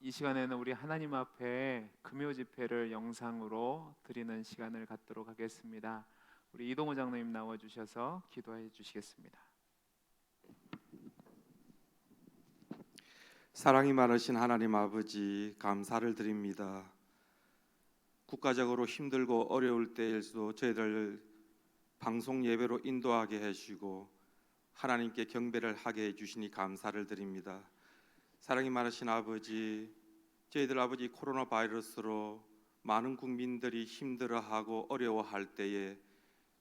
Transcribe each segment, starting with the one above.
이 시간에는 우리 하나님 앞에 금요 집회를 영상으로 드리는 시간을 갖도록 하겠습니다. 우리 이동호 장로님 나와주셔서 기도해 주시겠습니다. 사랑이 많으신 하나님 아버지, 감사를 드립니다. 국가적으로 힘들고 어려울 때에도 저희들 방송 예배로 인도하게 해주시고 하나님께 경배를 하게 해주시니 감사를 드립니다. 사랑이 많으신 아버지, 저희들 아버지 코로나 바이러스로 많은 국민들이 힘들어하고 어려워할 때에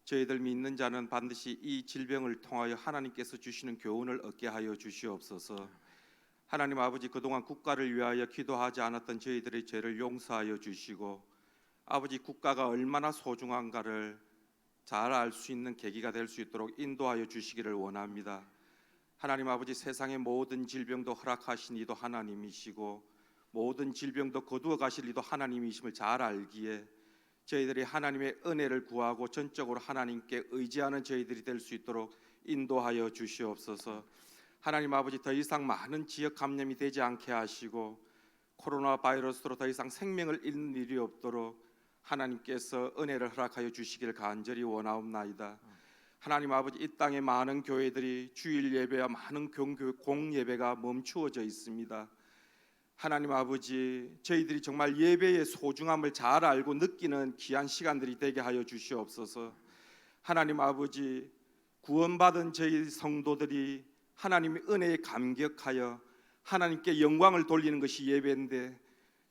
저희들 믿는 자는 반드시 이 질병을 통하여 하나님께서 주시는 교훈을 얻게 하여 주시옵소서. 하나님 아버지, 그동안 국가를 위하여 기도하지 않았던 저희들의 죄를 용서하여 주시고 아버지, 국가가 얼마나 소중한가를 잘 알 수 있는 계기가 될 수 있도록 인도하여 주시기를 원합니다. 하나님 아버지, 세상의 모든 질병도 허락하신 이도 하나님이시고 모든 질병도 거두어 가실 이도 하나님이심을 잘 알기에 저희들이 하나님의 은혜를 구하고 전적으로 하나님께 의지하는 저희들이 될 수 있도록 인도하여 주시옵소서. 하나님 아버지, 더 이상 많은 지역 감염이 되지 않게 하시고 코로나 바이러스로 더 이상 생명을 잃는 일이 없도록 하나님께서 은혜를 허락하여 주시기를 간절히 원하옵나이다. 하나님 아버지, 이 땅에 많은 교회들이 주일 예배와 많은 공예배가 멈추어져 있습니다. 하나님 아버지, 저희들이 정말 예배의 소중함을 잘 알고 느끼는 귀한 시간들이 되게 하여 주시옵소서. 하나님 아버지, 구원받은 저희 성도들이 하나님의 은혜에 감격하여 하나님께 영광을 돌리는 것이 예배인데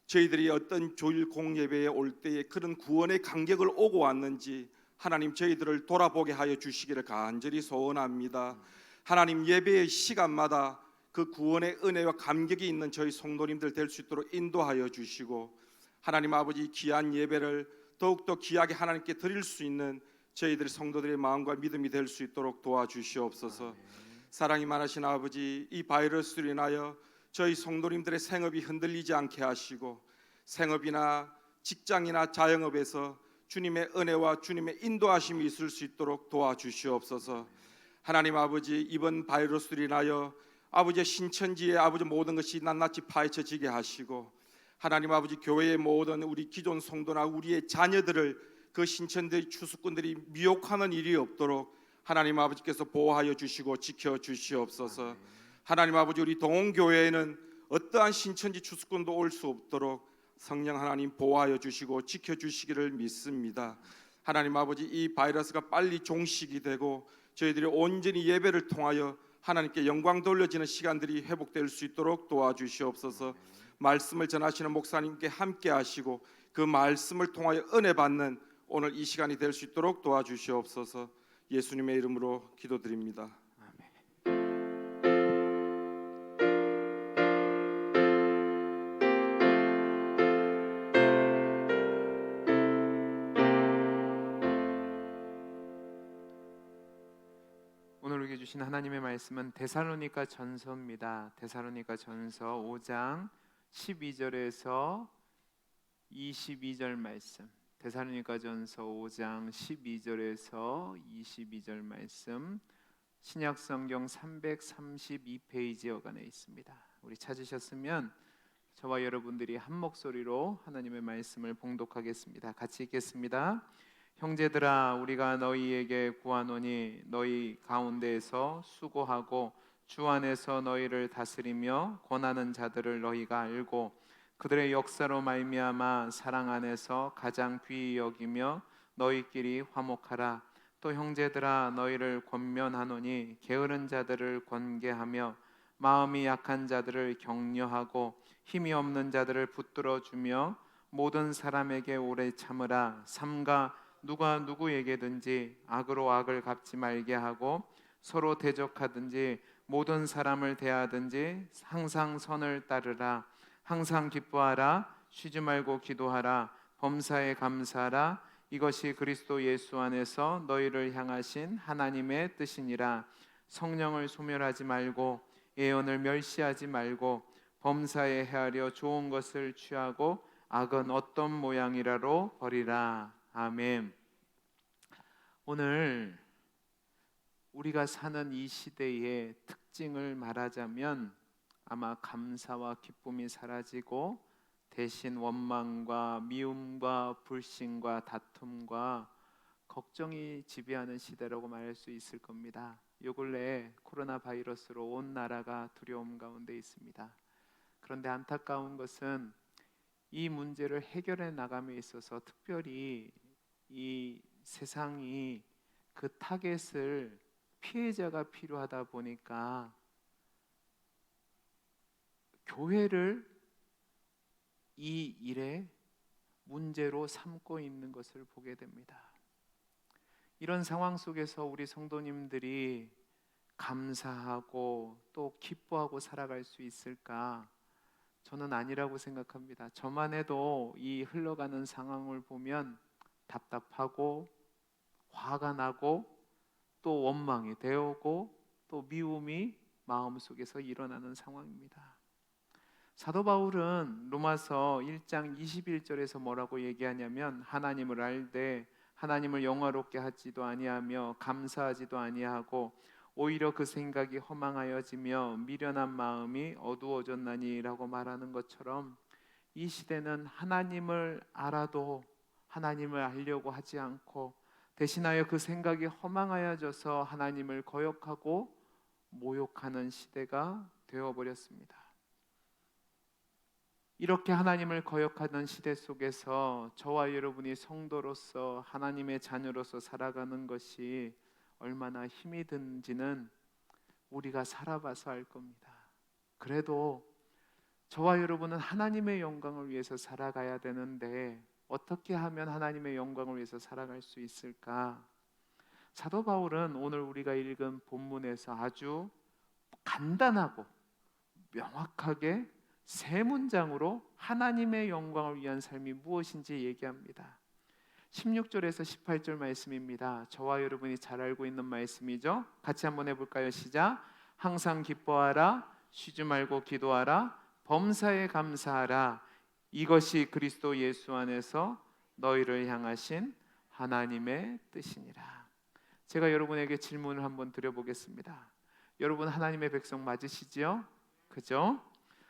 저희들이 어떤 주일 공예배에 올 때에 그런 구원의 감격을 오고 왔는지 하나님 저희들을 돌아보게 하여 주시기를 간절히 소원합니다. 하나님, 예배의 시간마다 그 구원의 은혜와 감격이 있는 저희 성도님들 될 수 있도록 인도하여 주시고 하나님 아버지, 귀한 예배를 더욱더 귀하게 하나님께 드릴 수 있는 저희들 성도들의 마음과 믿음이 될 수 있도록 도와주시옵소서. 사랑이 많으신 아버지, 이 바이러스로 인하여 저희 성도님들의 생업이 흔들리지 않게 하시고 생업이나 직장이나 자영업에서 주님의 은혜와 주님의 인도하심이 있을 수 있도록 도와주시옵소서. 하나님 아버지, 이번 바이러스로 인하여 아버지의 신천지의 아버지 모든 것이 낱낱이 파헤쳐지게 하시고 하나님 아버지, 교회의 모든 우리 기존 성도나 우리의 자녀들을 그 신천지의 추수꾼들이 미혹하는 일이 없도록 하나님 아버지께서 보호하여 주시고 지켜 주시옵소서. 하나님 아버지, 우리 동원교회에는 어떠한 신천지 추수꾼도 올 수 없도록 성령 하나님 보호하여 주시고 지켜 주시기를 믿습니다. 하나님 아버지, 이 바이러스가 빨리 종식이 되고 저희들이 온전히 예배를 통하여 하나님께 영광 돌려지는 시간들이 회복될 수 있도록 도와주시옵소서. 말씀을 전하시는 목사님께 함께 하시고 그 말씀을 통하여 은혜 받는 오늘 이 시간이 될 수 있도록 도와주시옵소서. 예수님의 이름으로 기도드립니다. 오늘 우리에게 주신 하나님의 말씀은 데살로니가 전서입니다. 데살로니가 전서 5장 12절에서 22절 말씀. 데살로니가 전서 5장 12절에서 22절 말씀, 신약 성경 332페이지 여간에 있습니다. 우리 찾으셨으면 저와 여러분들이 한 목소리로 하나님의 말씀을 봉독하겠습니다. 같이 읽겠습니다. 형제들아, 우리가 너희에게 구하노니 너희 가운데에서 수고하고 주 안에서 너희를 다스리며 권하는 자들을 너희가 알고 그들의 역사로 말미암아 사랑 안에서 가장 귀히 여기며 너희끼리 화목하라. 또 형제들아, 너희를 권면하노니 게으른 자들을 권계하며 마음이 약한 자들을 격려하고 힘이 없는 자들을 붙들어 주며 모든 사람에게 오래 참으라. 삼가 누가 누구에게든지 악으로 악을 갚지 말게 하고 서로 대적하든지 모든 사람을 대하든지 항상 선을 따르라. 항상 기뻐하라. 쉬지 말고 기도하라. 범사에 감사하라. 이것이 그리스도 예수 안에서 너희를 향하신 하나님의 뜻이니라. 성령을 소멸하지 말고 예언을 멸시하지 말고 범사에 헤아려 좋은 것을 취하고 악은 어떤 모양이라로 버리라. 아멘. 오늘 우리가 사는 이 시대의 특징을 말하자면 아마 감사와 기쁨이 사라지고 대신 원망과 미움과 불신과 다툼과 걱정이 지배하는 시대라고 말할 수 있을 겁니다. 요 근래 코로나 바이러스로 온 나라가 두려움 가운데 있습니다. 그런데 안타까운 것은 이 문제를 해결해 나감에 있어서 특별히 이 세상이 그 타겟을 피해자가 필요하다 보니까 교회를 이 일의 문제로 삼고 있는 것을 보게 됩니다. 이런 상황 속에서 우리 성도님들이 감사하고 또 기뻐하고 살아갈 수 있을까? 저는 아니라고 생각합니다. 저만 해도 이 흘러가는 상황을 보면 답답하고 화가 나고 또 원망이 되오고 또 미움이 마음속에서 일어나는 상황입니다. 사도 바울은 로마서 1장 21절에서 뭐라고 얘기하냐면 하나님을 알되 하나님을 영화롭게 하지도 아니하며 감사하지도 아니하고 오히려 그 생각이 허망하여지며 미련한 마음이 어두워졌나니라고 말하는 것처럼 이 시대는 하나님을 알아도 하나님을 알려고 하지 않고 대신하여 그 생각이 허망하여져서 하나님을 거역하고 모욕하는 시대가 되어버렸습니다. 이렇게 하나님을 거역하는 시대 속에서 저와 여러분이 성도로서 하나님의 자녀로서 살아가는 것이 얼마나 힘이 든지는 우리가 살아봐서 알 겁니다. 그래도 저와 여러분은 하나님의 영광을 위해서 살아가야 되는데 어떻게 하면 하나님의 영광을 위해서 살아갈 수 있을까? 사도 바울은 오늘 우리가 읽은 본문에서 아주 간단하고 명확하게 세 문장으로 하나님의 영광을 위한 삶이 무엇인지 얘기합니다. 16절에서 18절 말씀입니다. 저와 여러분이 잘 알고 있는 말씀이죠. 같이 한번 해볼까요? 시작. 항상 기뻐하라, 쉬지 말고 기도하라, 범사에 감사하라. 이것이 그리스도 예수 안에서 너희를 향하신 하나님의 뜻이니라. 제가 여러분에게 질문을 한번 드려보겠습니다. 여러분 하나님의 백성 맞으시지요? 그죠?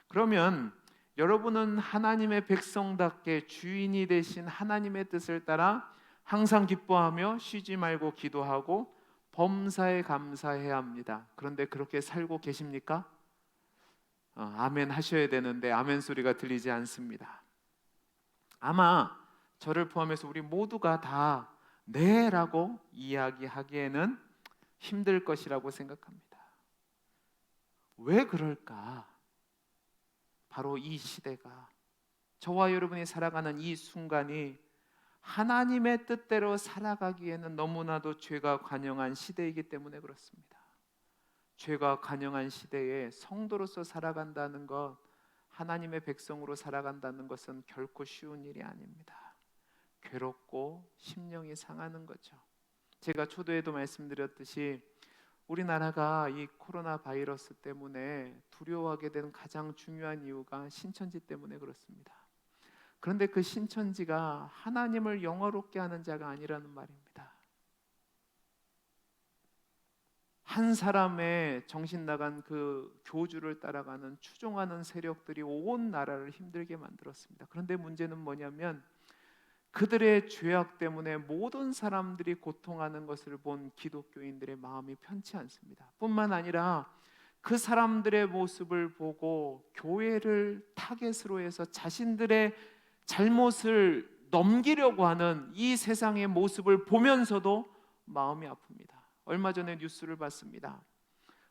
그러면 여러분은 하나님의 백성답게 주인이 되신 하나님의 뜻을 따라 항상 기뻐하며 쉬지 말고 기도하고 범사에 감사해야 합니다. 그런데 그렇게 살고 계십니까? 아멘 하셔야 되는데 아멘 소리가 들리지 않습니다. 아마 저를 포함해서 우리 모두가 다 네라고 이야기하기에는 힘들 것이라고 생각합니다. 왜 그럴까? 바로 이 시대가 저와 여러분이 살아가는 이 순간이 하나님의 뜻대로 살아가기에는 너무나도 죄가 관영한 시대이기 때문에 그렇습니다. 죄가 관영한 시대에 성도로서 살아간다는 것, 하나님의 백성으로 살아간다는 것은 결코 쉬운 일이 아닙니다. 괴롭고 심령이 상하는 거죠. 제가 초도에도 말씀드렸듯이 우리나라가 이 코로나 바이러스 때문에 두려워하게 된 가장 중요한 이유가 신천지 때문에 그렇습니다. 그런데 그 신천지가 하나님을 영화롭게 하는 자가 아니라는 말입니다. 한 사람의 정신 나간 그 교주를 따라가는 추종하는 세력들이 온 나라를 힘들게 만들었습니다. 그런데 문제는 뭐냐면 그들의 죄악 때문에 모든 사람들이 고통하는 것을 본 기독교인들의 마음이 편치 않습니다. 뿐만 아니라 그 사람들의 모습을 보고 교회를 타겟으로 해서 자신들의 잘못을 넘기려고 하는 이 세상의 모습을 보면서도 마음이 아픕니다. 얼마 전에 뉴스를 봤습니다.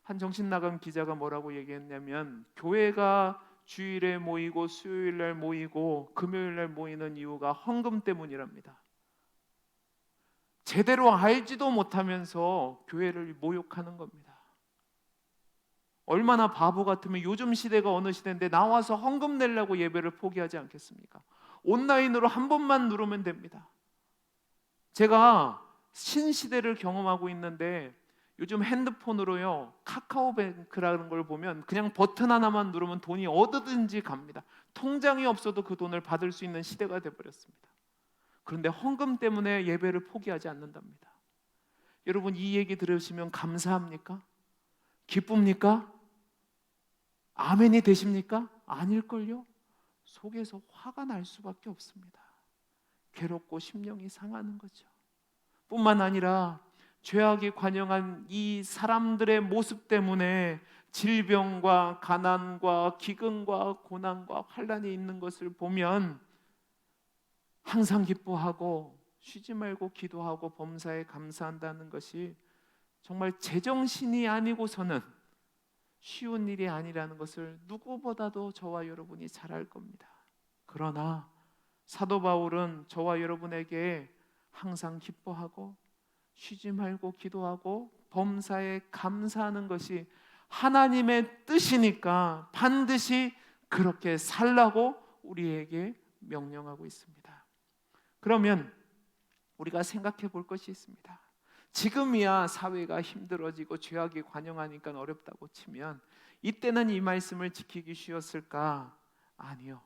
한 정신나간 기자가 뭐라고 얘기했냐면 교회가 주일에 모이고 수요일날 모이고 금요일날 모이는 이유가 헌금 때문이랍니다. 제대로 알지도 못하면서 교회를 모욕하는 겁니다. 얼마나 바보 같으면 요즘 시대가 어느 시대인데 나와서 헌금 내려고 예배를 포기하지 않겠습니까? 온라인으로 한 번만 누르면 됩니다. 제가 신시대를 경험하고 있는데 요즘 핸드폰으로요 카카오뱅크라는 걸 보면 그냥 버튼 하나만 누르면 돈이 어디든지 갑니다. 통장이 없어도 그 돈을 받을 수 있는 시대가 되어버렸습니다. 그런데 헌금 때문에 예배를 포기하지 않는답니다. 여러분 이 얘기 들으시면 감사합니까? 기쁩니까? 아멘이 되십니까? 아닐걸요? 속에서 화가 날 수밖에 없습니다. 괴롭고 심령이 상하는 거죠. 뿐만 아니라 죄악이 관영한 이 사람들의 모습 때문에 질병과 가난과 기근과 고난과 환난이 있는 것을 보면 항상 기뻐하고 쉬지 말고 기도하고 범사에 감사한다는 것이 정말 제정신이 아니고서는 쉬운 일이 아니라는 것을 누구보다도 저와 여러분이 잘 알 겁니다. 그러나 사도 바울은 저와 여러분에게 항상 기뻐하고 쉬지 말고 기도하고 범사에 감사하는 것이 하나님의 뜻이니까 반드시 그렇게 살라고 우리에게 명령하고 있습니다. 그러면 우리가 생각해 볼 것이 있습니다. 지금이야 사회가 힘들어지고 죄악이 관영하니까 어렵다고 치면 이때는 이 말씀을 지키기 쉬웠을까? 아니요.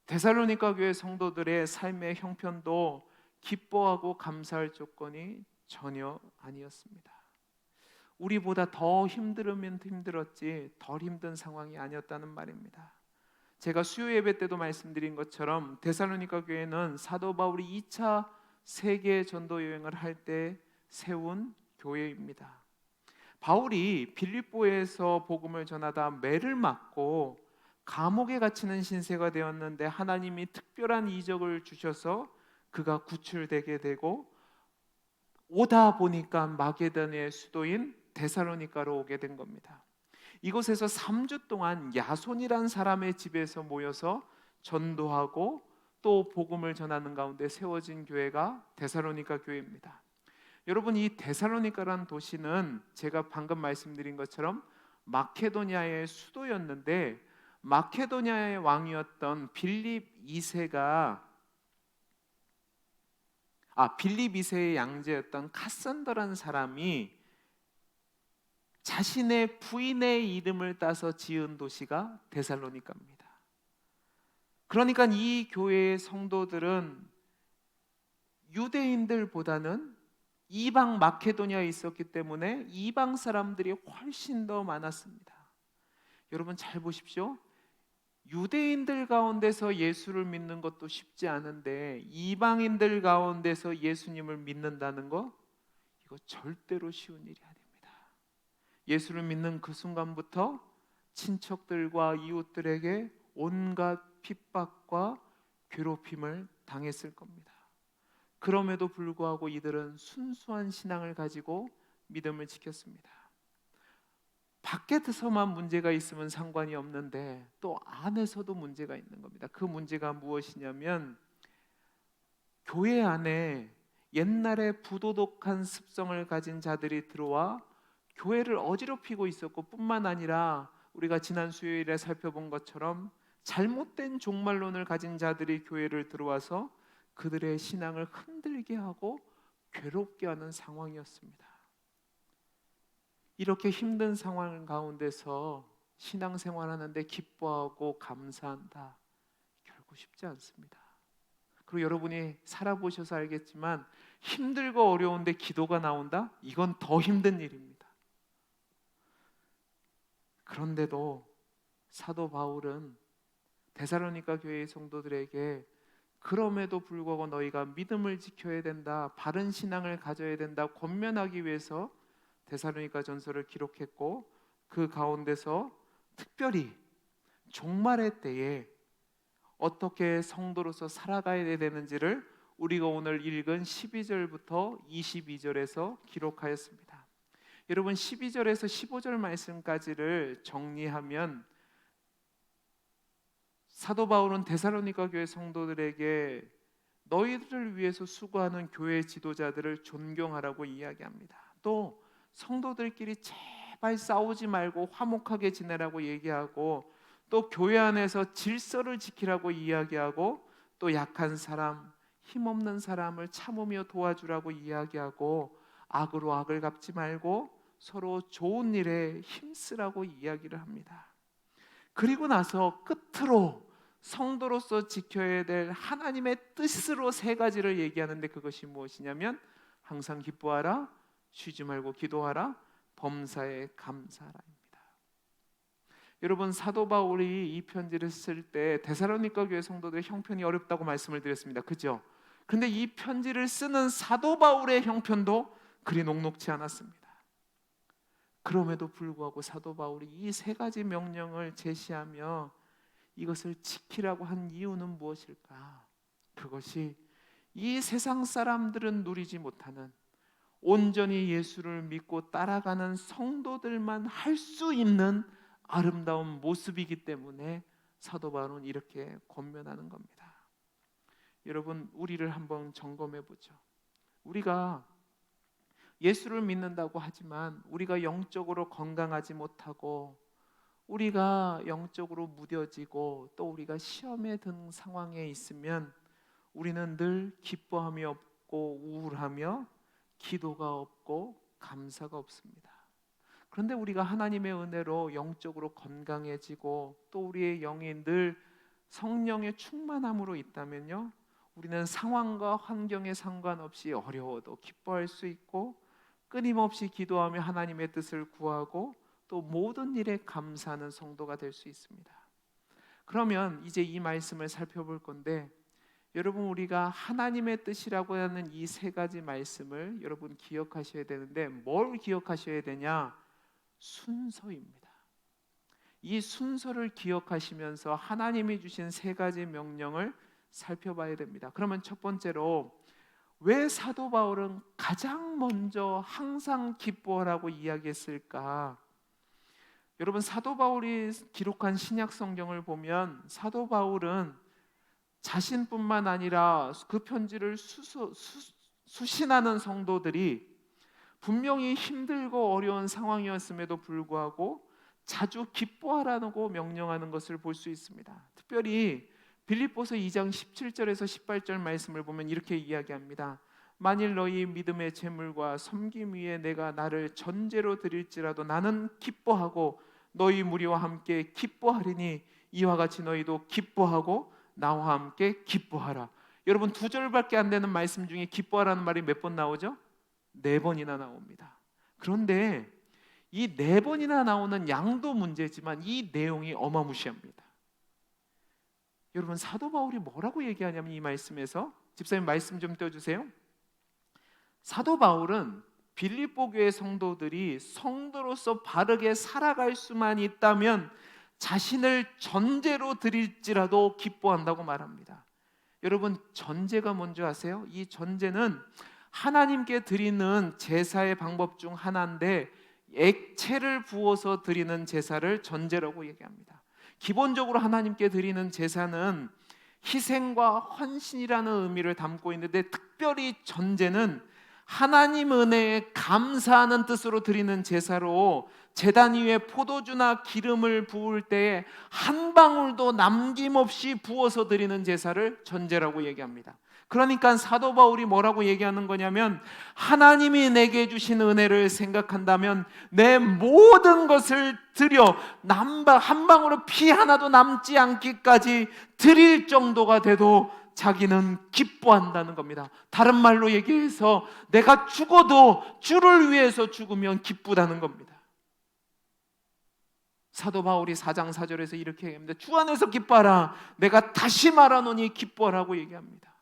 데살로니가 교회 성도들의 삶의 형편도 기뻐하고 감사할 조건이 전혀 아니었습니다. 우리보다 더 힘들으면 힘들었지 덜 힘든 상황이 아니었다는 말입니다. 제가 수요 예배 때도 말씀드린 것처럼 데살로니가 교회는 사도 바울이 2차 세계 전도 여행을 할 때 세운 교회입니다. 바울이 빌립보에서 복음을 전하다 매를 맞고 감옥에 갇히는 신세가 되었는데 하나님이 특별한 이적을 주셔서 그가 구출되게 되고 오다 보니까 마게도냐의 수도인 데살로니가로 오게 된 겁니다. 이곳에서 3주 동안 야손이란 사람의 집에서 모여서 전도하고 또 복음을 전하는 가운데 세워진 교회가 데살로니가 교회입니다. 여러분, 이 데살로니가라는 도시는 제가 방금 말씀드린 것처럼 마케도냐의 수도였는데 마케도냐의 왕이었던 빌립 2세의 양제였던 카산더라는 사람이 자신의 부인의 이름을 따서 지은 도시가 데살로니가입니다. 그러니까 이 교회의 성도들은 유대인들보다는 이방 마케도니아에 있었기 때문에 이방 사람들이 훨씬 더 많았습니다. 여러분 잘 보십시오. 유대인들 가운데서 예수를 믿는 것도 쉽지 않은데 이방인들 가운데서 예수님을 믿는다는 거, 이거 절대로 쉬운 일이 아닙니다. 예수를 믿는 그 순간부터 친척들과 이웃들에게 온갖 핍박과 괴롭힘을 당했을 겁니다. 그럼에도 불구하고 이들은 순수한 신앙을 가지고 믿음을 지켰습니다. 밖에서만 문제가 있으면 상관이 없는데 또 안에서도 문제가 있는 겁니다. 그 문제가 무엇이냐면 교회 안에 옛날에 부도덕한 습성을 가진 자들이 들어와 교회를 어지럽히고 있었고 뿐만 아니라 우리가 지난 수요일에 살펴본 것처럼 잘못된 종말론을 가진 자들이 교회를 들어와서 그들의 신앙을 흔들게 하고 괴롭게 하는 상황이었습니다. 이렇게 힘든 상황 가운데서 신앙생활하는데 기뻐하고 감사한다, 결코 쉽지 않습니다. 그리고 여러분이 살아보셔서 알겠지만 힘들고 어려운데 기도가 나온다? 이건 더 힘든 일입니다. 그런데도 사도 바울은 데살로니가 교회의 성도들에게 그럼에도 불구하고 너희가 믿음을 지켜야 된다, 바른 신앙을 가져야 된다 권면하기 위해서 데살로니가 전서를 기록했고, 그 가운데서 특별히 종말의 때에 어떻게 성도로서 살아가야 되는지를 우리가 오늘 읽은 12절부터 22절에서 기록하였습니다. 여러분 12절에서 15절 말씀까지를 정리하면 사도 바울은 데살로니가 교회 성도들에게 너희들을 위해서 수고하는 교회 지도자들을 존경하라고 이야기합니다. 또 성도들끼리 제발 싸우지 말고 화목하게 지내라고 얘기하고, 또 교회 안에서 질서를 지키라고 이야기하고, 또 약한 사람, 힘없는 사람을 참으며 도와주라고 이야기하고, 악으로 악을 갚지 말고 서로 좋은 일에 힘쓰라고 이야기를 합니다. 그리고 나서 끝으로 성도로서 지켜야 될 하나님의 뜻으로 세 가지를 얘기하는데 그것이 무엇이냐면 항상 기뻐하라, 쉬지 말고 기도하라, 범사에 감사하라입니다. 여러분, 사도 바울이 이 편지를 쓸 때 데살로니가 교회 성도들의 형편이 어렵다고 말씀을 드렸습니다. 그죠? 그런데 이 편지를 쓰는 사도 바울의 형편도 그리 녹록지 않았습니다. 그럼에도 불구하고 사도 바울이 이 세 가지 명령을 제시하며 이것을 지키라고 한 이유는 무엇일까? 그것이 이 세상 사람들은 누리지 못하는, 온전히 예수를 믿고 따라가는 성도들만 할 수 있는 아름다운 모습이기 때문에 사도 바울은 이렇게 권면하는 겁니다. 여러분, 우리를 한번 점검해 보죠. 우리가 예수를 믿는다고 하지만 우리가 영적으로 건강하지 못하고, 우리가 영적으로 무뎌지고, 또 우리가 시험에 든 상황에 있으면 우리는 늘 기뻐함이 없고 우울하며 기도가 없고 감사가 없습니다. 그런데 우리가 하나님의 은혜로 영적으로 건강해지고 또 우리의 영이 늘 성령의 충만함으로 있다면요, 우리는 상황과 환경에 상관없이 어려워도 기뻐할 수 있고, 끊임없이 기도하며 하나님의 뜻을 구하고 또 모든 일에 감사하는 성도가 될 수 있습니다. 그러면 이제 이 말씀을 살펴볼 건데, 여러분, 우리가 하나님의 뜻이라고 하는 이 세 가지 말씀을 여러분 기억하셔야 되는데, 뭘 기억하셔야 되냐? 순서입니다. 이 순서를 기억하시면서 하나님이 주신 세 가지 명령을 살펴봐야 됩니다. 그러면 첫 번째로, 왜 사도 바울은 가장 먼저 항상 기뻐하라고 이야기했을까? 여러분, 사도 바울이 기록한 신약 성경을 보면 사도 바울은 자신뿐만 아니라 그 편지를 수신하는 성도들이 분명히 힘들고 어려운 상황이었음에도 불구하고 자주 기뻐하라고 명령하는 것을 볼 수 있습니다. 특별히 빌립보서 2장 17절에서 18절 말씀을 보면 이렇게 이야기합니다. 만일 너희 믿음의 재물과 섬김 위에 내가 나를 전제로 드릴지라도 나는 기뻐하고 너희 무리와 함께 기뻐하리니 이와 같이 너희도 기뻐하고 나와 함께 기뻐하라. 여러분, 두 절밖에 안 되는 말씀 중에 기뻐하라는 말이 몇 번 나오죠? 4번이나 나옵니다. 그런데 이 4번이나 나오는 양도 문제지만 이 내용이 어마무시합니다. 여러분, 사도 바울이 뭐라고 얘기하냐면 이 말씀에서, 집사님 말씀 좀 떼어주세요. 사도 바울은 빌립보 교회 성도들이 성도로서 바르게 살아갈 수만 있다면 자신을 전제로 드릴지라도 기뻐한다고 말합니다. 여러분, 전제가 뭔지 아세요? 이 전제는 하나님께 드리는 제사의 방법 중 하나인데, 액체를 부어서 드리는 제사를 전제라고 얘기합니다. 기본적으로 하나님께 드리는 제사는 희생과 헌신이라는 의미를 담고 있는데, 특별히 전제는 하나님 은혜에 감사하는 뜻으로 드리는 제사로 제단 위에 포도주나 기름을 부을 때에 한 방울도 남김없이 부어서 드리는 제사를 전제라고 얘기합니다. 그러니까 사도 바울이 뭐라고 얘기하는 거냐면, 하나님이 내게 주신 은혜를 생각한다면 내 모든 것을 드려 한 방울의 피 하나도 남지 않기까지 드릴 정도가 돼도 자기는 기뻐한다는 겁니다. 다른 말로 얘기해서 내가 죽어도 주를 위해서 죽으면 기쁘다는 겁니다. 사도 바울이 4장 4절에서 이렇게 얘기합니다. 주 안에서 기뻐하라. 내가 다시 말하노니 기뻐하라고 얘기합니다.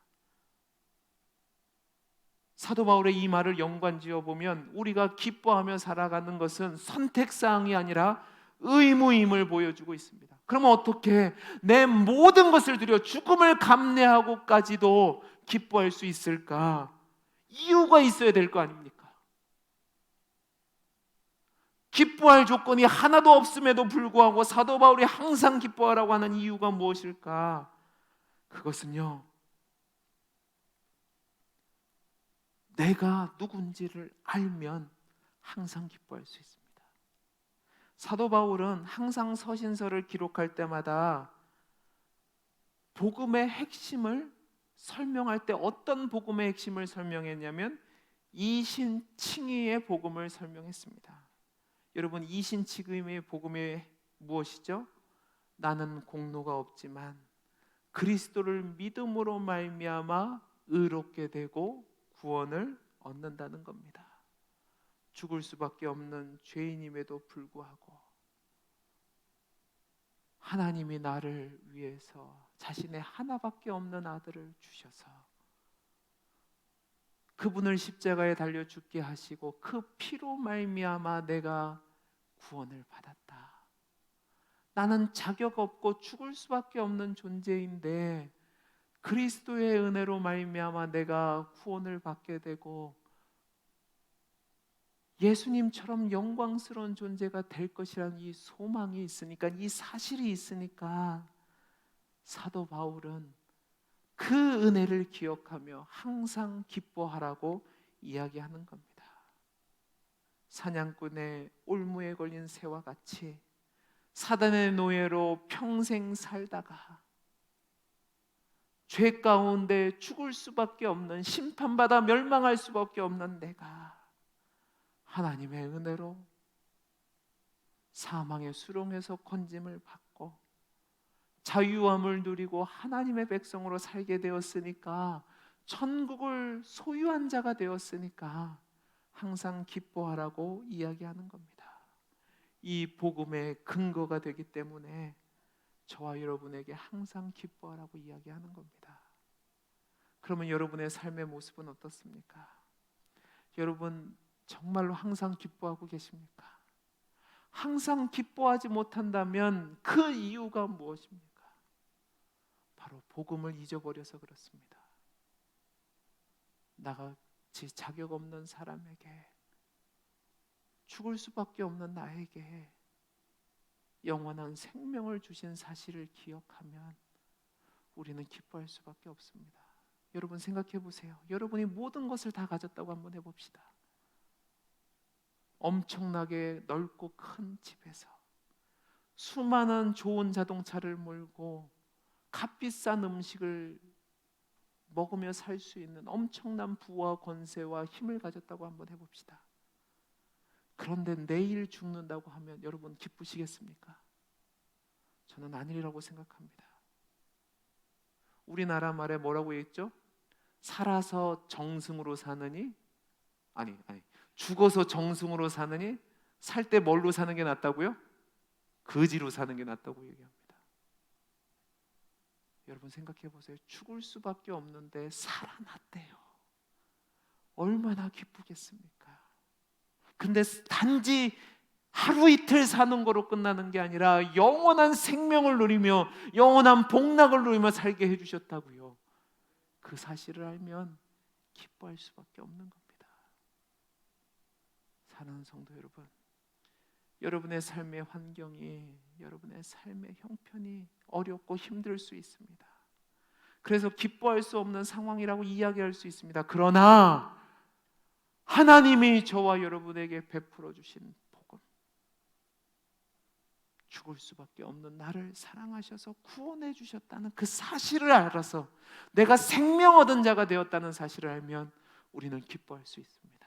사도 바울의 이 말을 연관지어 보면 우리가 기뻐하며 살아가는 것은 선택사항이 아니라 의무임을 보여주고 있습니다. 그러면 어떻게 내 모든 것을 들여 죽음을 감내하고까지도 기뻐할 수 있을까? 이유가 있어야 될 거 아닙니까? 기뻐할 조건이 하나도 없음에도 불구하고 사도 바울이 항상 기뻐하라고 하는 이유가 무엇일까? 그것은요, 내가 누군지를 알면 항상 기뻐할 수 있습니다. 사도 바울은 항상 서신서를 기록할 때마다 복음의 핵심을 설명할 때 어떤 복음의 핵심을 설명했냐면 이신칭의의 복음을 설명했습니다. 여러분, 이신칭의의 복음이 무엇이죠? 나는 공로가 없지만 그리스도를 믿음으로 말미암아 의롭게 되고 구원을 얻는다는 겁니다. 죽을 수밖에 없는 죄인임에도 불구하고 하나님이 나를 위해서 자신의 하나밖에 없는 아들을 주셔서 그분을 십자가에 달려 죽게 하시고 그 피로 말미암아 내가 구원을 받았다. 나는 자격 없고 죽을 수밖에 없는 존재인데 그리스도의 은혜로 말미암아 내가 구원을 받게 되고 예수님처럼 영광스러운 존재가 될 것이라는 이 소망이 있으니까, 이 사실이 있으니까 사도 바울은 그 은혜를 기억하며 항상 기뻐하라고 이야기하는 겁니다. 사냥꾼의 올무에 걸린 새와 같이 사단의 노예로 평생 살다가 죄 가운데 죽을 수밖에 없는, 심판받아 멸망할 수밖에 없는 내가 하나님의 은혜로 사망의 수렁에서 건짐을 받고 자유함을 누리고 하나님의 백성으로 살게 되었으니까, 천국을 소유한 자가 되었으니까 항상 기뻐하라고 이야기하는 겁니다. 이 복음의 근거가 되기 때문에 저와 여러분에게 항상 기뻐하라고 이야기하는 겁니다. 그러면 여러분의 삶의 모습은 어떻습니까? 여러분 정말로 항상 기뻐하고 계십니까? 항상 기뻐하지 못한다면 그 이유가 무엇입니까? 바로 복음을 잊어버려서 그렇습니다. 나같이 자격 없는 사람에게, 죽을 수밖에 없는 나에게 영원한 생명을 주신 사실을 기억하면 우리는 기뻐할 수밖에 없습니다. 여러분 생각해 보세요. 여러분이 모든 것을 다 가졌다고 한번 해봅시다. 엄청나게 넓고 큰 집에서 수많은 좋은 자동차를 몰고 값비싼 음식을 먹으며 살 수 있는 엄청난 부와 권세와 힘을 가졌다고 한번 해봅시다. 그런데 내일 죽는다고 하면 여러분 기쁘시겠습니까? 저는 아니라고 생각합니다. 우리나라 말에 뭐라고 했죠? 살아서 정승으로 사느니, 죽어서 정승으로 사느니 살 때 뭘로 사는 게 낫다고요? 거지로 사는 게 낫다고 얘기합니다. 여러분 생각해 보세요. 죽을 수밖에 없는데 살아났대요. 얼마나 기쁘겠습니까? 근데 단지 하루 이틀 사는 거로 끝나는 게 아니라 영원한 생명을 누리며 영원한 복락을 누리며 살게 해주셨다고요. 그 사실을 알면 기뻐할 수밖에 없는 겁니다. 사랑하는 성도 여러분, 여러분의 삶의 환경이, 여러분의 삶의 형편이 어렵고 힘들 수 있습니다. 그래서 기뻐할 수 없는 상황이라고 이야기할 수 있습니다. 그러나 하나님이 저와 여러분에게 베풀어 주신 복음, 죽을 수밖에 없는 나를 사랑하셔서 구원해 주셨다는 그 사실을 알아서 내가 생명 얻은 자가 되었다는 사실을 알면 우리는 기뻐할 수 있습니다.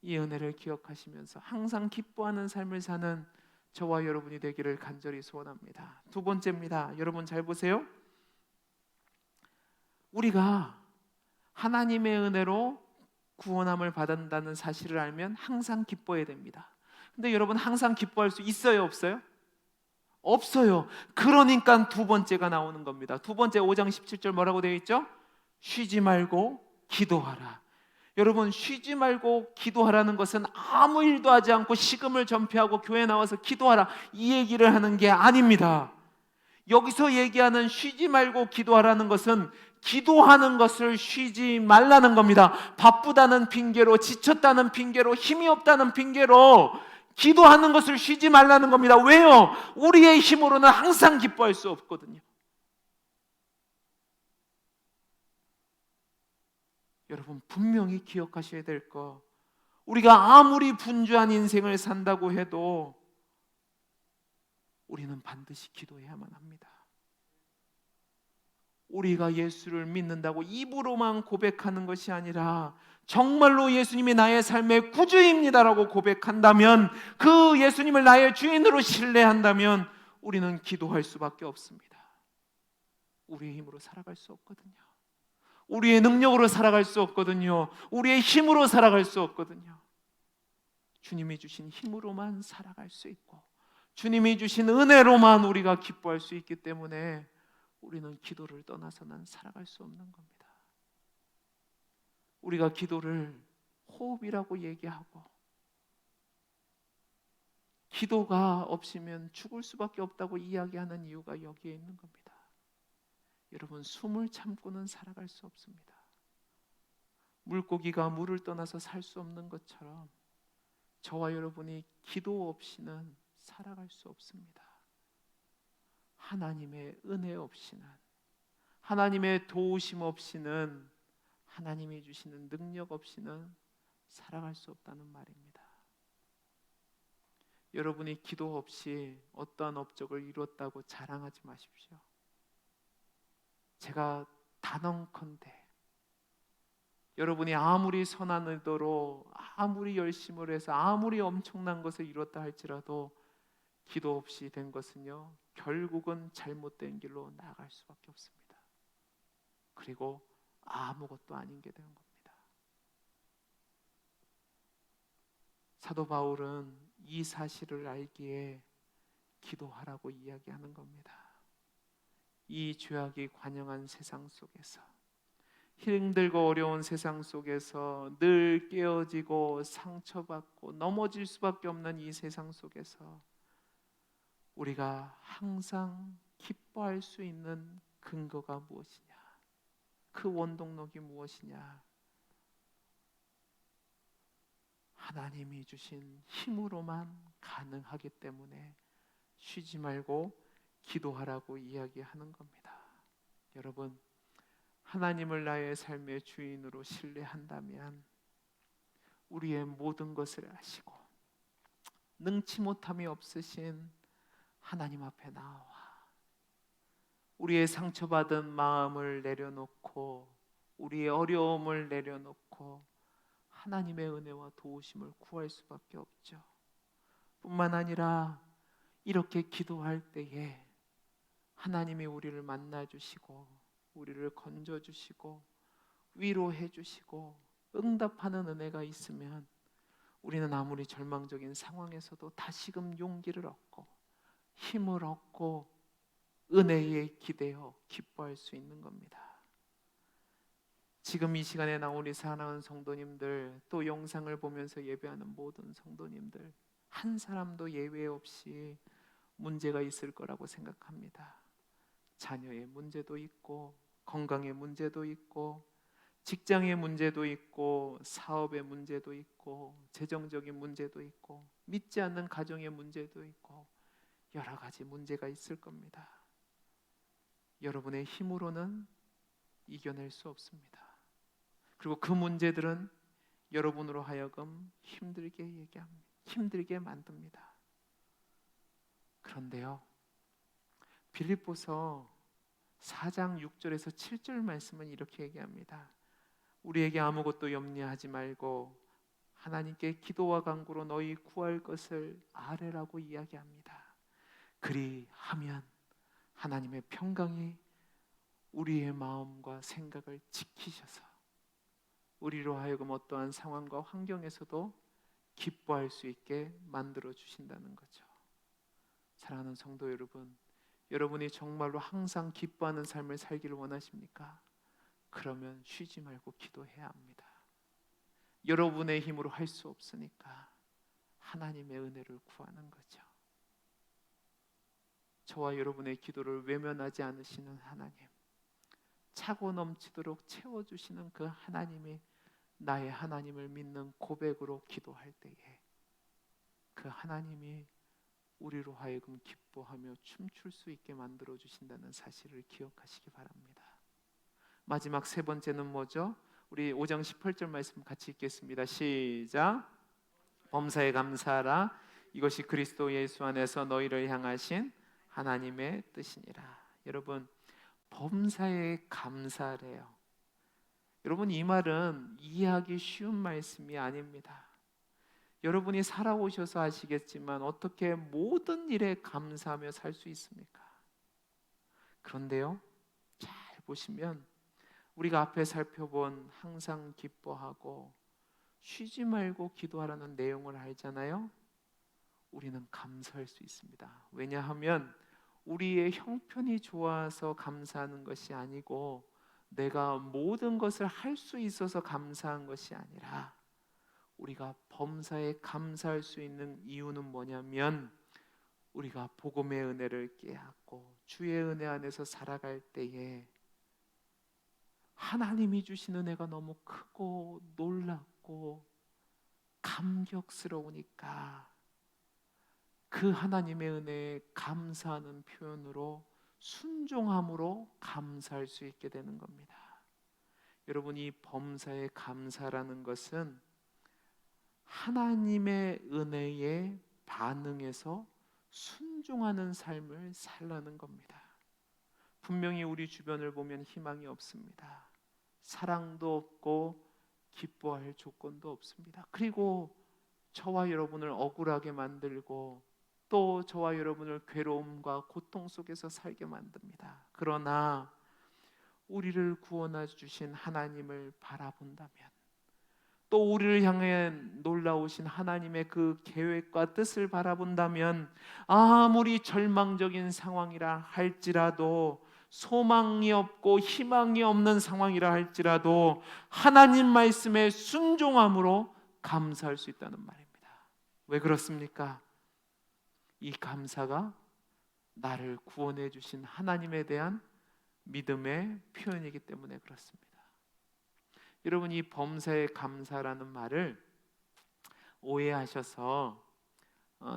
이 은혜를 기억하시면서 항상 기뻐하는 삶을 사는 저와 여러분이 되기를 간절히 소원합니다. 두 번째입니다. 여러분 잘 보세요. 우리가 하나님의 은혜로 구원함을 받는다는 사실을 알면 항상 기뻐해야 됩니다. 근데 여러분 항상 기뻐할 수 있어요, 없어요? 없어요. 그러니까 두 번째가 나오는 겁니다. 두 번째 5장 17절 뭐라고 되어 있죠? 쉬지 말고 기도하라. 여러분 쉬지 말고 기도하라는 것은 아무 일도 하지 않고 식음을 전폐하고 교회에 나와서 기도하라 이 얘기를 하는 게 아닙니다. 여기서 얘기하는 쉬지 말고 기도하라는 것은 기도하는 것을 쉬지 말라는 겁니다. 바쁘다는 핑계로, 지쳤다는 핑계로, 힘이 없다는 핑계로 기도하는 것을 쉬지 말라는 겁니다. 왜요? 우리의 힘으로는 항상 기뻐할 수 없거든요. 여러분 분명히 기억하셔야 될 거, 우리가 아무리 분주한 인생을 산다고 해도 우리는 반드시 기도해야만 합니다. 우리가 예수를 믿는다고 입으로만 고백하는 것이 아니라 정말로 예수님이 나의 삶의 구주입니다라고 고백한다면, 그 예수님을 나의 주인으로 신뢰한다면 우리는 기도할 수밖에 없습니다. 우리의 힘으로 살아갈 수 없거든요. 우리의 능력으로 살아갈 수 없거든요. 우리의 힘으로 살아갈 수 없거든요. 주님이 주신 힘으로만 살아갈 수 있고 주님이 주신 은혜로만 우리가 기뻐할 수 있기 때문에 우리는 기도를 떠나서는 살아갈 수 없는 겁니다. 우리가 기도를 호흡이라고 얘기하고 기도가 없으면 죽을 수밖에 없다고 이야기하는 이유가 여기에 있는 겁니다. 여러분, 숨을 참고는 살아갈 수 없습니다. 물고기가 물을 떠나서 살 수 없는 것처럼 저와 여러분이 기도 없이는 살아갈 수 없습니다. 하나님의 은혜 없이는, 하나님의 도우심 없이는, 하나님이 주시는 능력 없이는 살아갈 수 없다는 말입니다. 여러분이 기도 없이 어떠한 업적을 이뤘다고 자랑하지 마십시오. 제가 단언컨대 여러분이 아무리 선한 의도로 아무리 열심을 해서 아무리 엄청난 것을 이뤘다 할지라도 기도 없이 된 것은요, 결국은 잘못된 길로 나아갈 수밖에 없습니다. 그리고 아무것도 아닌 게 되는 겁니다. 사도 바울은 이 사실을 알기에 기도하라고 이야기하는 겁니다. 이 죄악이 관영한 세상 속에서, 힘들고 어려운 세상 속에서 늘 깨어지고 상처받고 넘어질 수밖에 없는 이 세상 속에서 우리가 항상 기뻐할 수 있는 근거가 무엇이냐? 그 원동력이 무엇이냐? 하나님이 주신 힘으로만 가능하기 때문에 쉬지 말고 기도하라고 이야기하는 겁니다. 여러분, 하나님을 나의 삶의 주인으로 신뢰한다면 우리의 모든 것을 아시고 능치 못함이 없으신 하나님 앞에 나와 우리의 상처받은 마음을 내려놓고 우리의 어려움을 내려놓고 하나님의 은혜와 도우심을 구할 수밖에 없죠. 뿐만 아니라 이렇게 기도할 때에 하나님이 우리를 만나주시고 우리를 건져주시고 위로해주시고 응답하는 은혜가 있으면 우리는 아무리 절망적인 상황에서도 다시금 용기를 얻고 힘을 얻고 은혜에 기대어 기뻐할 수 있는 겁니다. 지금 이 시간에 나온 우리 사랑하는 성도님들, 또 영상을 보면서 예배하는 모든 성도님들, 한 사람도 예외 없이 문제가 있을 거라고 생각합니다. 자녀의 문제도 있고, 건강의 문제도 있고, 직장의 문제도 있고, 사업의 문제도 있고, 재정적인 문제도 있고, 믿지 않는 가정의 문제도 있고, 여러 가지 문제가 있을 겁니다. 여러분의 힘으로는 이겨낼 수 없습니다. 그리고 그 문제들은 여러분으로 하여금 힘들게 만듭니다. 그런데요, 빌립보서 4장 6절에서 7절 말씀은 이렇게 얘기합니다. 우리에게 아무것도 염려하지 말고 하나님께 기도와 간구로 너희 구할 것을 아뢰라고 이야기합니다. 그리하면 하나님의 평강이 우리의 마음과 생각을 지키셔서 우리로 하여금 어떠한 상황과 환경에서도 기뻐할 수 있게 만들어 주신다는 거죠. 사랑하는 성도 여러분, 여러분이 정말로 항상 기뻐하는 삶을 살기를 원하십니까? 그러면 쉬지 말고 기도해야 합니다. 여러분의 힘으로 할 수 없으니까 하나님의 은혜를 구하는 거죠. 저와 여러분의 기도를 외면하지 않으시는 하나님, 차고 넘치도록 채워주시는 그 하나님이 나의 하나님을 믿는 고백으로 기도할 때에 그 하나님이 우리로 하여금 기뻐하며 춤출 수 있게 만들어 주신다는 사실을 기억하시기 바랍니다. 마지막 세 번째는 뭐죠? 우리 5장 18절 말씀 같이 읽겠습니다. 시작. 범사에 감사하라. 이것이 그리스도 예수 안에서 너희를 향하신 하나님의 뜻이니라. 여러분, 범사에 감사래요. 여러분, 이 말은 이해하기 쉬운 말씀이 아닙니다. 여러분이 살아오셔서 아시겠지만 어떻게 모든 일에 감사하며 살 수 있습니까? 그런데요, 잘 보시면 우리가 앞에 살펴본 항상 기뻐하고 쉬지 말고 기도하라는 내용을 알잖아요. 우리는 감사할 수 있습니다. 왜냐하면 우리의 형편이 좋아서 감사하는 것이 아니고 내가 모든 것을 할 수 있어서 감사한 것이 아니라 우리가 범사에 감사할 수 있는 이유는 뭐냐면 우리가 복음의 은혜를 깨닫고 주의 은혜 안에서 살아갈 때에 하나님이 주신 은혜가 너무 크고 놀랍고 감격스러우니까 그 하나님의 은혜에 감사하는 표현으로 순종함으로 감사할 수 있게 되는 겁니다. 여러분, 이 범사에 감사라는 것은 하나님의 은혜에 반응해서 순종하는 삶을 살라는 겁니다. 분명히 우리 주변을 보면 희망이 없습니다. 사랑도 없고 기뻐할 조건도 없습니다. 그리고 저와 여러분을 억울하게 만들고 또 저와 여러분을 괴로움과 고통 속에서 살게 만듭니다. 그러나 우리를 구원해 주신 하나님을 바라본다면 또 우리를 향해 놀라우신 하나님의 그 계획과 뜻을 바라본다면 아무리 절망적인 상황이라 할지라도 소망이 없고 희망이 없는 상황이라 할지라도 하나님 말씀에 순종함으로 감사할 수 있다는 말입니다. 왜 그렇습니까? 이 감사가 나를 구원해 주신 하나님에 대한 믿음의 표현이기 때문에 그렇습니다. 여러분, 이 범사에 감사라는 말을 오해하셔서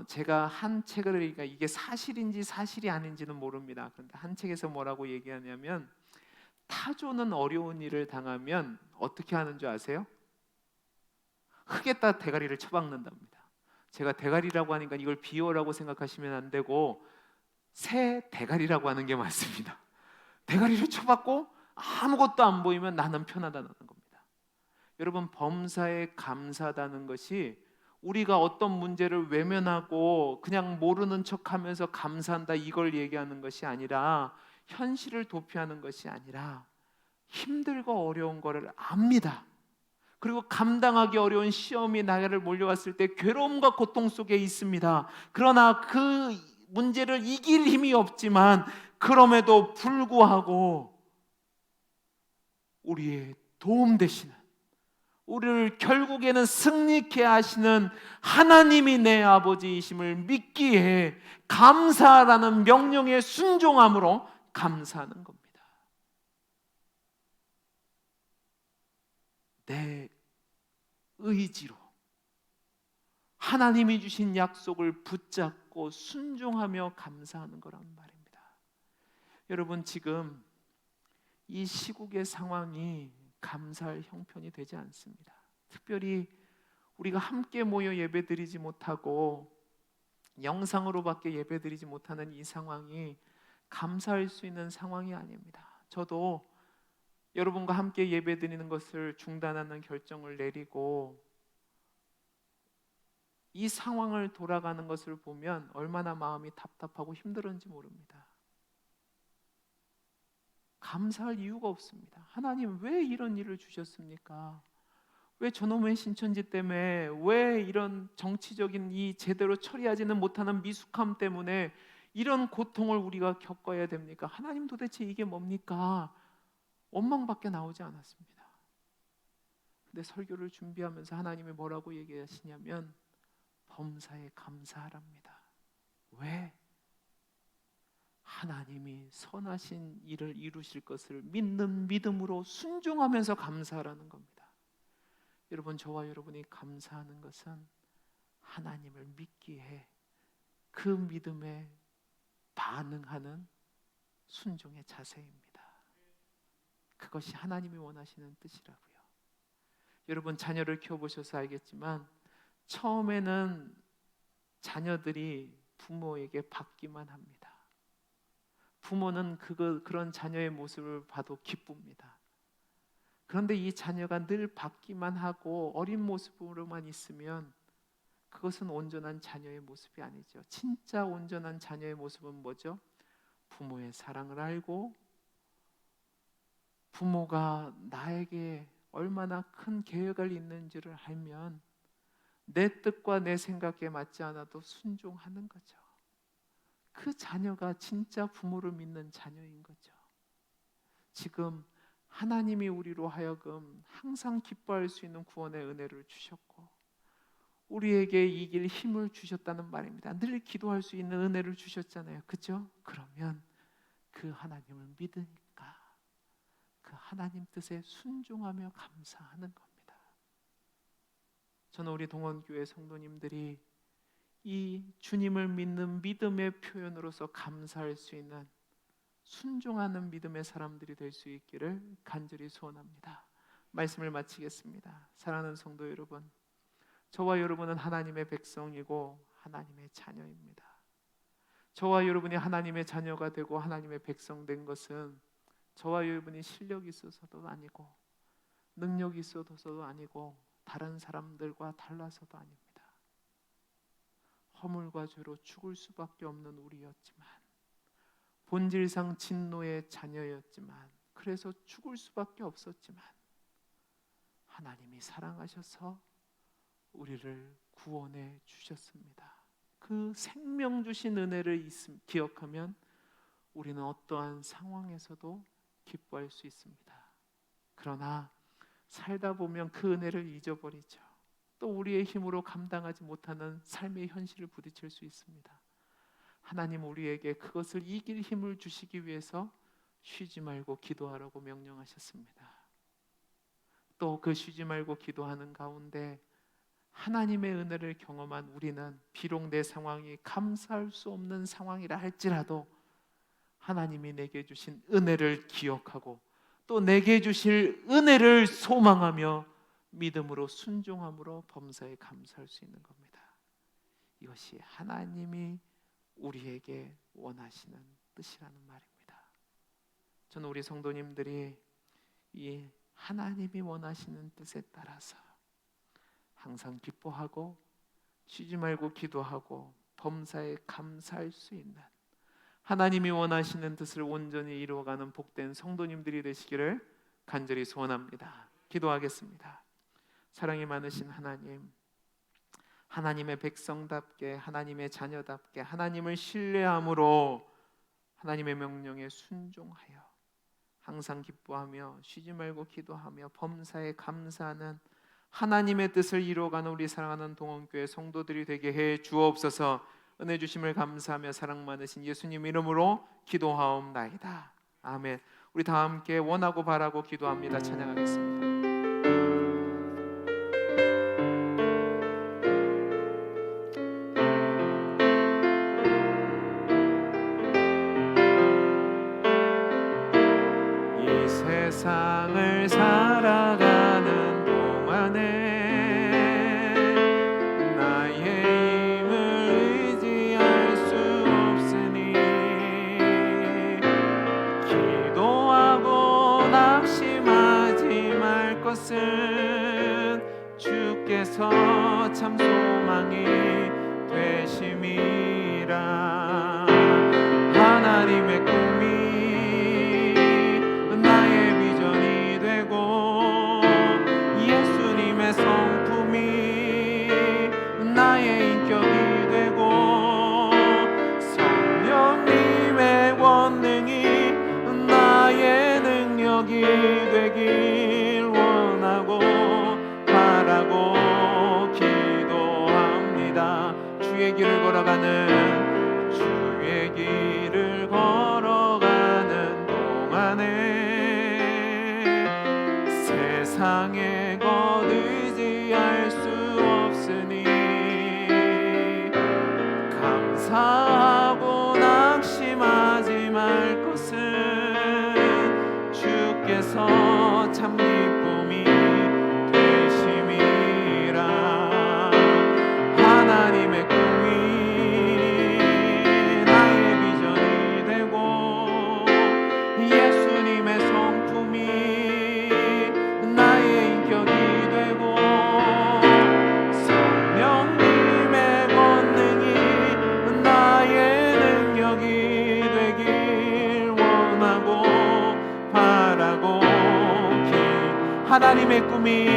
제가 한 책을 읽으니까 이게 사실인지 사실이 아닌지는 모릅니다. 그런데 한 책에서 뭐라고 얘기하냐면 타조는 어려운 일을 당하면 어떻게 하는 줄 아세요? 흙에다 대가리를 쳐박는답니다. 제가 대가리라고 하니까 이걸 비유라고 생각하시면 안 되고 새 대가리라고 하는 게 맞습니다. 대가리를 쳐박고 아무것도 안 보이면 나는 편하다는 겁니다. 여러분, 범사에 감사하다는 것이 우리가 어떤 문제를 외면하고 그냥 모르는 척하면서 감사한다 이걸 얘기하는 것이 아니라 현실을 도피하는 것이 아니라 힘들고 어려운 거를 압니다. 그리고 감당하기 어려운 시험이 나를 몰려왔을 때 괴로움과 고통 속에 있습니다. 그러나 그 문제를 이길 힘이 없지만 그럼에도 불구하고 우리의 도움 되시는, 우리를 결국에는 승리케 하시는 하나님이 내 아버지이심을 믿기에 감사라는 명령에 순종함으로 감사하는 겁니다. 내 의지로 하나님이 주신 약속을 붙잡고 순종하며 감사하는 거란 말입니다. 여러분, 지금 이 시국의 상황이 감사할 형편이 되지 않습니다. 특별히 우리가 함께 모여 예배드리지 못하고 영상으로밖에 예배드리지 못하는 이 상황이 감사할 수 있는 상황이 아닙니다. 저도 여러분과 함께 예배드리는 것을 중단하는 결정을 내리고 이 상황을 돌아가는 것을 보면 얼마나 마음이 답답하고 힘들었는지 모릅니다. 감사할 이유가 없습니다. 하나님, 왜 이런 일을 주셨습니까? 왜 저놈의 신천지 때문에, 왜 이런 정치적인 이 제대로 처리하지는 못하는 미숙함 때문에 이런 고통을 우리가 겪어야 됩니까? 하나님, 도대체 이게 뭡니까? 원망밖에 나오지 않았습니다. 근데 설교를 준비하면서 하나님이 뭐라고 얘기하시냐면 범사에 감사하랍니다. 왜? 하나님이 선하신 일을 이루실 것을 믿는 믿음으로 순종하면서 감사하라는 겁니다. 여러분, 저와 여러분이 감사하는 것은 하나님을 믿기에 그 믿음에 반응하는 순종의 자세입니다. 그것이 하나님이 원하시는 뜻이라고요. 여러분, 자녀를 키워보셔서 알겠지만 처음에는 자녀들이 부모에게 받기만 합니다. 부모는 그런 자녀의 모습을 봐도 기쁩니다. 그런데 이 자녀가 늘 받기만 하고 어린 모습으로만 있으면 그것은 온전한 자녀의 모습이 아니죠. 진짜 온전한 자녀의 모습은 뭐죠? 부모의 사랑을 알고 부모가 나에게 얼마나 큰 계획을 있는지를 알면 내 뜻과 내 생각에 맞지 않아도 순종하는 거죠. 그 자녀가 진짜 부모를 믿는 자녀인 거죠. 지금 하나님이 우리로 하여금 항상 기뻐할 수 있는 구원의 은혜를 주셨고 우리에게 이길 힘을 주셨다는 말입니다. 늘 기도할 수 있는 은혜를 주셨잖아요. 그죠? 그러면 그 하나님을 믿으니까 그 하나님 뜻에 순종하며 감사하는 겁니다. 저는 우리 동원교회 성도님들이 이 주님을 믿는 믿음의 표현으로서 감사할 수 있는 순종하는 믿음의 사람들이 될 수 있기를 간절히 소원합니다. 말씀을 마치겠습니다. 사랑하는 성도 여러분, 저와 여러분은 하나님의 백성이고 하나님의 자녀입니다. 저와 여러분이 하나님의 자녀가 되고 하나님의 백성 된 것은 저와 여러분이 실력이 있어서도 아니고 능력이 있어서도 아니고 다른 사람들과 달라서도 아닙니다. 허물과 죄로 죽을 수밖에 없는 우리였지만 본질상 진노의 자녀였지만 그래서 죽을 수밖에 없었지만 하나님이 사랑하셔서 우리를 구원해 주셨습니다. 그 생명 주신 은혜를 기억하면 우리는 어떠한 상황에서도 기뻐할 수 있습니다. 그러나 살다 보면 그 은혜를 잊어버리죠. 또 우리의 힘으로 감당하지 못하는 삶의 현실을 부딪힐 수 있습니다. 하나님 우리에게 그것을 이길 힘을 주시기 위해서 쉬지 말고 기도하라고 명령하셨습니다. 또 그 쉬지 말고 기도하는 가운데 하나님의 은혜를 경험한 우리는 비록 내 상황이 감사할 수 없는 상황이라 할지라도 하나님이 내게 주신 은혜를 기억하고 또 내게 주실 은혜를 소망하며 믿음으로 순종함으로 범사에 감사할 수 있는 겁니다. 이것이 하나님이 우리에게 원하시는 뜻이라는 말입니다. 저는 우리 성도님들이 이 하나님이 원하시는 뜻에 따라서 항상 기뻐하고 쉬지 말고 기도하고 범사에 감사할 수 있는 하나님이 원하시는 뜻을 온전히 이루어가는 복된 성도님들이 되시기를 간절히 소원합니다. 기도하겠습니다. 사랑이 많으신 하나님, 하나님의 백성답게 하나님의 자녀답게 하나님을 신뢰함으로 하나님의 명령에 순종하여 항상 기뻐하며 쉬지 말고 기도하며 범사에 감사하는 하나님의 뜻을 이루어가는 우리 사랑하는 동원교회 성도들이 되게 해 주옵소서. 은혜 주심을 감사하며 사랑 많으신 예수님 이름으로 기도하옵나이다. 아멘. 우리 다 함께 원하고 바라고 기도합니다. 찬양하겠습니다. 이 세상을 살아가는 동안에 주께서 참 소망이 되심이라. 하나님의 꿈이 나의 비전이 되고 예수님의 성품이 나의 인격이 되고 성령님의 권능이 나의 능력이 되길 원하고 바라고 기도합니다. 주의 길을 걸어가는 동안에 세상의 것 의지할 수 없으니 감사하고 낙심하지 말 것은 주께서 참 기쁨이 되심이라. 하나님의 꿈이 나의 비전이 되고 예수님의 성품이 나의 인격이 되고 성령님의 권능이 나의 능력이 되길 원하고 바라고 하나님의 꿈이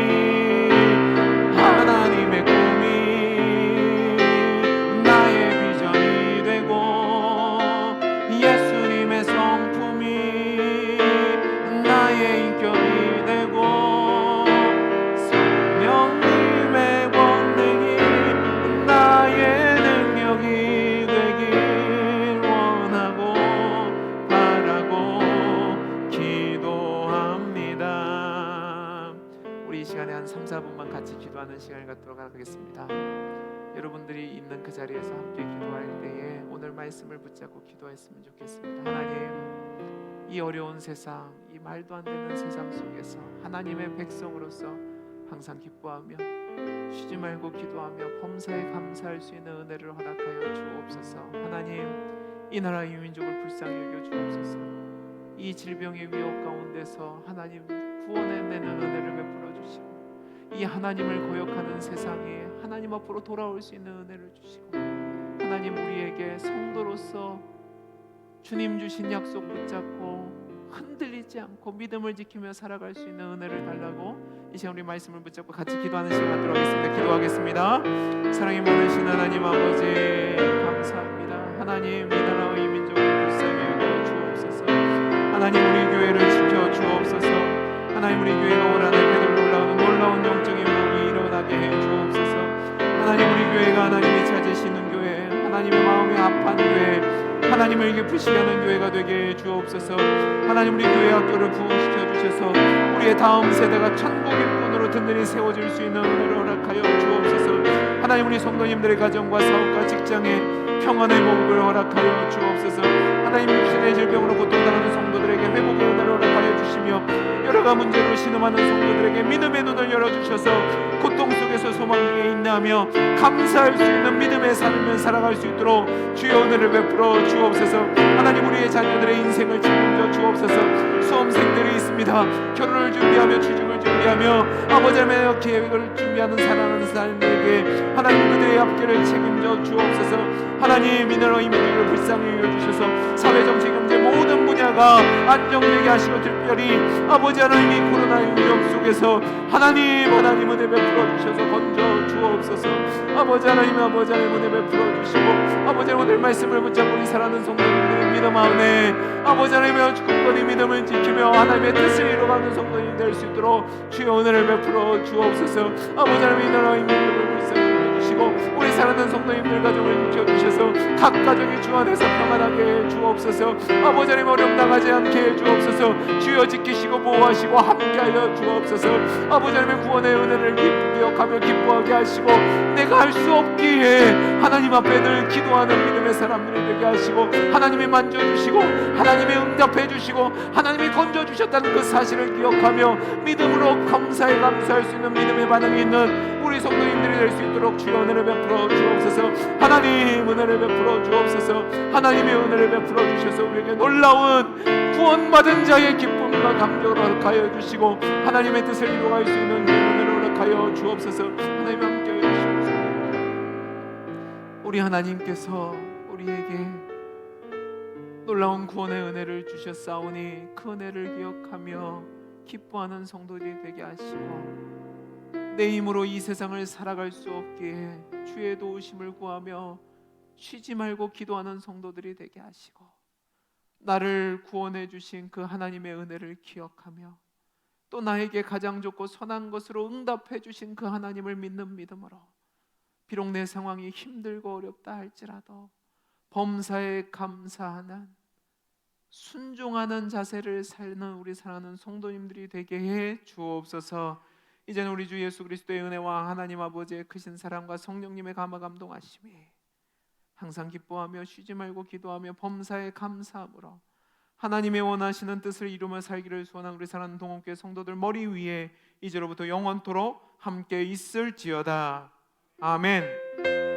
시간을 갖도록 하겠습니다. 여러분들이 있는 그 자리에서 함께 기도할 때에 오늘 말씀을 붙잡고 기도했으면 좋겠습니다. 하나님, 이 어려운 세상, 이 말도 안 되는 세상 속에서 하나님의 백성으로서 항상 기뻐하며 쉬지 말고 기도하며 범사에 감사할 수 있는 은혜를 허락하여 주옵소서. 하나님, 이 나라 이 민족을 불쌍히 여겨 주옵소서. 이 질병의 위협 가운데서 하나님 구원해내는 은혜를 베풀어 주시고, 이 하나님을 거역하는 세상에 하나님 앞으로 돌아올 수 있는 은혜를 주시고, 하나님 우리에게 성도로서 주님 주신 약속 붙잡고 흔들리지 않고 믿음을 지키며 살아갈 수 있는 은혜를 달라고 이 시간 우리 말씀을 붙잡고 같이 기도하는 시간 갖도록 하겠습니다. 기도하겠습니다. 사랑이 많으신 하나님 아버지, 감사합니다. 하나님, 이 나라와 이 민족을 불쌍히 여겨 주옵소서. 하나님, 우리 교회를 지켜 주옵소서. 하나님, 우리 교회가 올 한해 되돌려 올라오는 놀라운 영적인 복이 일어나게 해 주옵소서. 하나님, 우리 교회가 하나님이 찾으시는 교회, 하나님의 마음이 아파한 교회, 하나님을 기쁘시게 하는 교회가 되게 해 주옵소서. 하나님, 우리 교회 학교를 부흥시켜 주셔서 우리의 다음 세대가 천국 일꾼으로 든든히 세워질 수 있는 은혜를 허락하여 주옵소서. 하나님, 우리 성도님들의 가정과 사업과 직장에 평안의 복을 허락하여 주옵소서. 하나님, 육신의 질병으로 고통당하는 성도들에게 회복의 은혜를 허락하여 주시며, 여러가 문제로 신음하는 성도들에게 믿음의 눈을 열어주셔서 고통 속에서 소망 중에 인내하며 감사할 수 있는 믿음의 삶을 살아갈 수 있도록 주의 은혜를 베풀어 주옵소서. 하나님, 우리의 자녀들의 인생을 책임져 주옵소서. 수험생들이 있습니다. 결혼을 준비하며 취직을 준비하며 아버지 하나님의 계획을 준비하는 사랑하는 사람들에게 하나님 그들의 앞길을 책임져 주옵소서. 하나님, 이 나라 이 민족을 불쌍히 여겨주셔서 사회정치 경제 모든 분야가 안정되게 하시고, 특별히 아버지 하나님이 코로나 위험 속에서 하나님 은혜 베풀어 주셔서 건져 주옵소서. 아버지 하나님 은혜 베풀어 주시고, 아버지 오늘 말씀을 붙잡고 우리 사랑하는 성도님들의 믿음 안에 아버지 하나님의 굳건히 믿음을 지키며 하나님의 뜻을 이루어가는 성도님이 될 수 있도록 주의 은혜를 베풀어 주옵소서. 아버지 하나님, 이 나라 이 민족을 불쌍히 여겨주시고 우리 사랑하는 성도님들 가정을 지켜주셔서 각 가정이 주 안에서 평안하게 해 주옵소서. 아버지 하나님, 어려움 당하지 않게 해 주옵소서. 주여 지키시고 보호하시고 함께하여 주옵소서. 아버지 하나님의 구원의 은혜를 기억하며 기뻐하게 하시고, 내가 할 수 없기에 하나님 앞에 늘 기도하는 믿음의 사람들이 되게 하시고, 하나님이 만져주시고 하나님이 응답해 주시고 하나님이 건져주셨다는 그 사실을 기억하며 믿음으로 감사할 수 있는 믿음의 반응이 있는 우리 성도님들이 될 수 있도록 주의 은혜를 베풀어 주옵소서. 하나님, 은혜를 베풀어 주옵소서. 하나님의 은혜를 베풀어 주셔서 우리에게 놀라운 구원받은 자의 기쁨과 감격을 허락하여 주시고 하나님의 뜻을 이루어갈 수 있는 은혜를 허락하여 주옵소서. 하나님 함께하여 주옵소서. 우리 하나님께서 우리에게 놀라운 구원의 은혜를 주셨사오니 그 은혜를 기억하며 기뻐하는 성도들이 되게 하시고, 내 힘으로 이 세상을 살아갈 수 없기에 주의 도우심을 구하며 쉬지 말고 기도하는 성도들이 되게 하시고, 나를 구원해 주신 그 하나님의 은혜를 기억하며 또 나에게 가장 좋고 선한 것으로 응답해 주신 그 하나님을 믿는 믿음으로, 비록 내 상황이 힘들고 어렵다 할지라도 범사에 감사하는 순종하는 자세를 살는 우리 사랑하는 성도님들이 되게 해 주옵소서. 이제는 우리 주 예수 그리스도의 은혜와 하나님 아버지의 크신 사랑과 성령님의 감화 감동하심이 항상 기뻐하며 쉬지 말고 기도하며 범사에 감사함으로 하나님의 원하시는 뜻을 이루며 살기를 소원하는 우리 사랑하는 동원교회 성도들 머리 위에 이제로부터 영원토록 함께 있을지어다. 아멘.